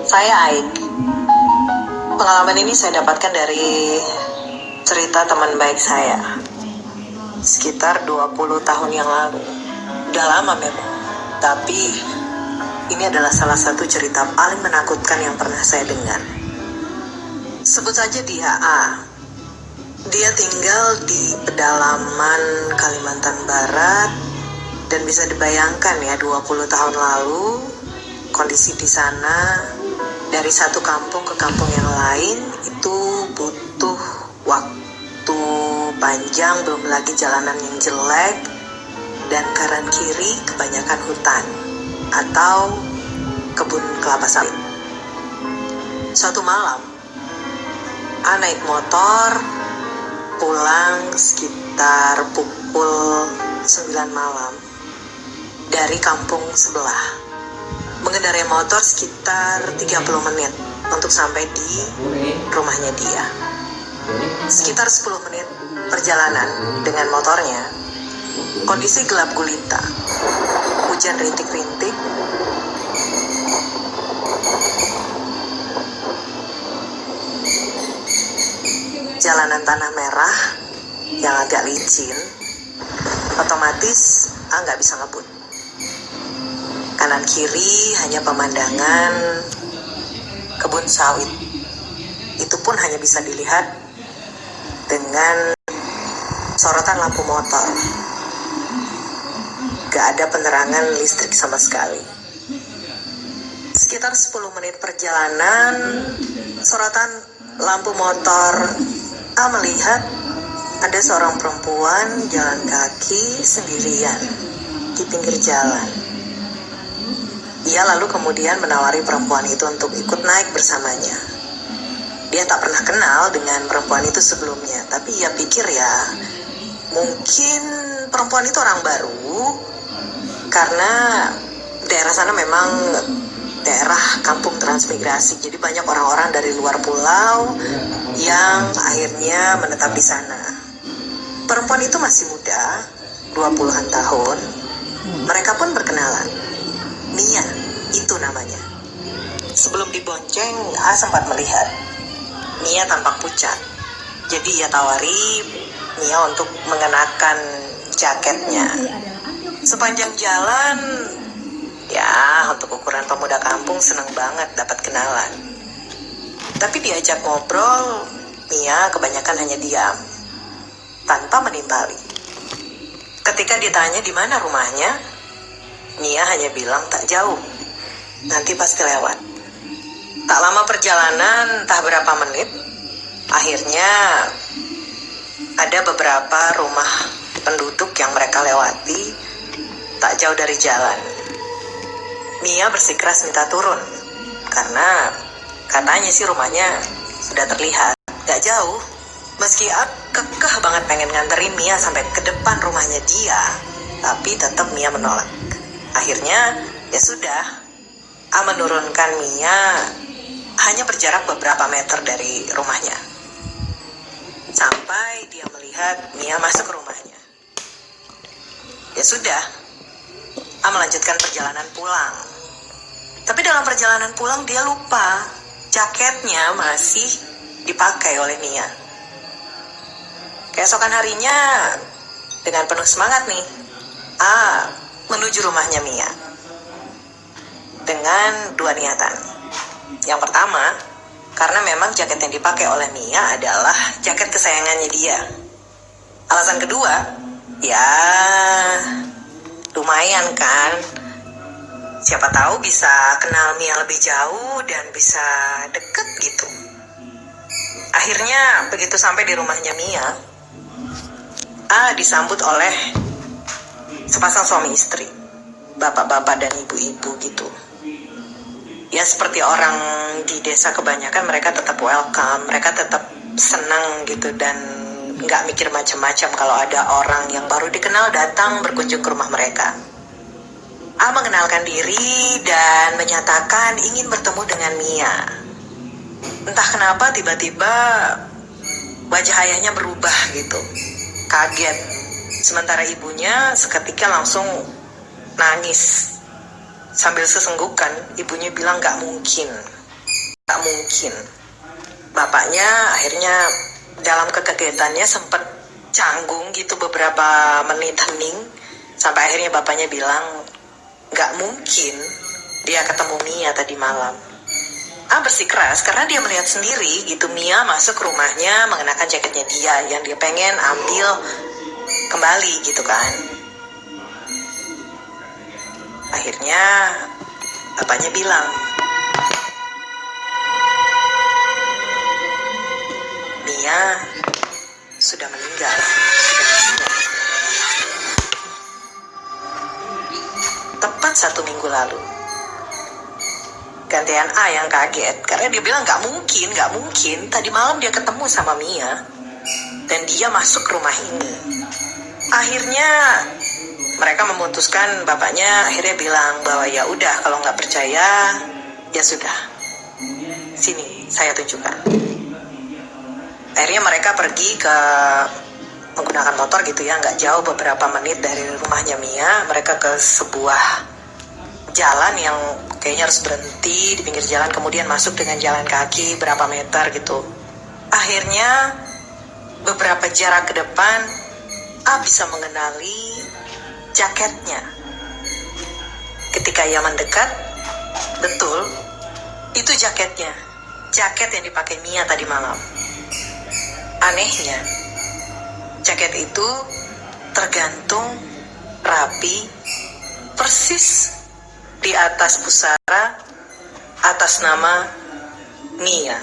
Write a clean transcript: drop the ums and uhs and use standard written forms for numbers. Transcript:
Saya Aik. Pengalaman ini saya dapatkan dari cerita teman baik saya. Sekitar 20 tahun yang lalu. Udah lama memang. Tapi ini adalah salah satu cerita paling menakutkan yang pernah saya dengar. Sebut saja dia A. Dia tinggal di pedalaman Kalimantan Barat. Dan bisa dibayangkan ya, 20 tahun lalu kondisi di sana dari satu kampung ke kampung yang lain itu butuh waktu panjang, belum lagi jalanan yang jelek dan kanan kiri kebanyakan hutan atau kebun kelapa sawit. Suatu malam A naik motor pulang sekitar pukul 9 malam dari kampung sebelah. Mengendarai motor sekitar 30 menit untuk sampai di rumahnya dia. Sekitar 10 menit perjalanan dengan motornya, kondisi gelap gulita, hujan rintik-rintik, jalanan tanah merah yang agak licin. Otomatis nggak bisa ngebut. Kanan kiri hanya pemandangan kebun sawit. Itu pun hanya bisa dilihat dengan sorotan lampu motor. Gak ada penerangan listrik sama sekali. Sekitar 10 menit perjalanan, sorotan lampu motor, A melihat ada seorang perempuan jalan kaki sendirian di pinggir jalan. Ia lalu kemudian menawari perempuan itu untuk ikut naik bersamanya. Dia tak pernah kenal dengan perempuan itu sebelumnya, tapi ia pikir ya, mungkin perempuan itu orang baru, karena daerah sana memang daerah kampung transmigrasi, jadi banyak orang-orang dari luar pulau yang akhirnya menetap di sana. Perempuan itu masih muda, 20-an tahun. Mereka pun berkenalan. Mia, itu namanya. Sebelum dibonceng, A sempat melihat Mia tampak pucat. Jadi ia tawari Mia untuk mengenakan jaketnya. Sepanjang jalan, ya untuk ukuran pemuda kampung senang banget dapat kenalan. Tapi diajak ngobrol, Mia kebanyakan hanya diam, tanpa menimpali. Ketika ditanya di mana rumahnya, Mia hanya bilang tak jauh, nanti pasti lewat. Tak lama perjalanan, entah berapa menit, akhirnya ada beberapa rumah penduduk yang mereka lewati tak jauh dari jalan. Mia bersikeras minta turun, karena katanya sih rumahnya sudah terlihat, gak jauh. Meski A kekeh banget pengen nganterin Mia sampai ke depan rumahnya dia, tapi tetap Mia menolak. Akhirnya, ya sudah, A menurunkan Mia hanya berjarak beberapa meter dari rumahnya. Sampai dia melihat Mia masuk ke rumahnya. Ya sudah, A melanjutkan perjalanan pulang. Tapi dalam perjalanan pulang dia lupa, jaketnya masih dipakai oleh Mia. Keesokan harinya, dengan penuh semangat nih, A menuju rumahnya Mia dengan dua niatan. Yang pertama, karena memang jaket yang dipakai oleh Mia adalah jaket kesayangannya dia. Alasan kedua, ya lumayan kan, siapa tahu bisa kenal Mia lebih jauh dan bisa deket gitu. Akhirnya begitu sampai di rumahnya Mia, A disambut oleh sepasang suami istri, bapak-bapak dan ibu-ibu gitu. Ya seperti orang di desa kebanyakan, mereka tetap welcome, mereka tetap senang gitu dan nggak mikir macam-macam kalau ada orang yang baru dikenal datang berkunjung ke rumah mereka. A mengenalkan diri dan menyatakan ingin bertemu dengan Mia. Entah kenapa tiba-tiba wajah ayahnya berubah gitu, kaget. Sementara ibunya seketika langsung nangis. Sambil sesenggukan, ibunya bilang gak mungkin. nggak mungkin. Bapaknya akhirnya dalam kekagetannya sempat canggung gitu beberapa menit hening, sampai akhirnya bapaknya bilang nggak mungkin dia ketemu Mia tadi malam. Bersikeras karena dia melihat sendiri gitu Mia masuk ke rumahnya mengenakan jaketnya dia yang dia pengen ambil kembali gitu kan. Akhirnya bapaknya bilang, Mia sudah meninggal. Tepat 1 minggu lalu. Gantian A yang kaget karena dia bilang nggak mungkin tadi malam dia ketemu sama Mia dan dia masuk ke rumah ini. Akhirnya mereka memutuskan, bapaknya akhirnya bilang bahwa ya udah kalau nggak percaya ya sudah, sini saya tunjukkan. Akhirnya mereka pergi ke menggunakan motor gitu ya, nggak jauh, beberapa menit dari rumahnya Mia. Mereka ke sebuah jalan yang kayaknya harus berhenti di pinggir jalan, kemudian masuk dengan jalan kaki berapa meter gitu. Akhirnya beberapa jarak ke depan A bisa mengenali jaketnya. Ketika ia mendekat, betul itu jaketnya, jaket yang dipakai Mia tadi malam. Anehnya, jaket itu tergantung rapi persis di atas pusara atas nama Mia.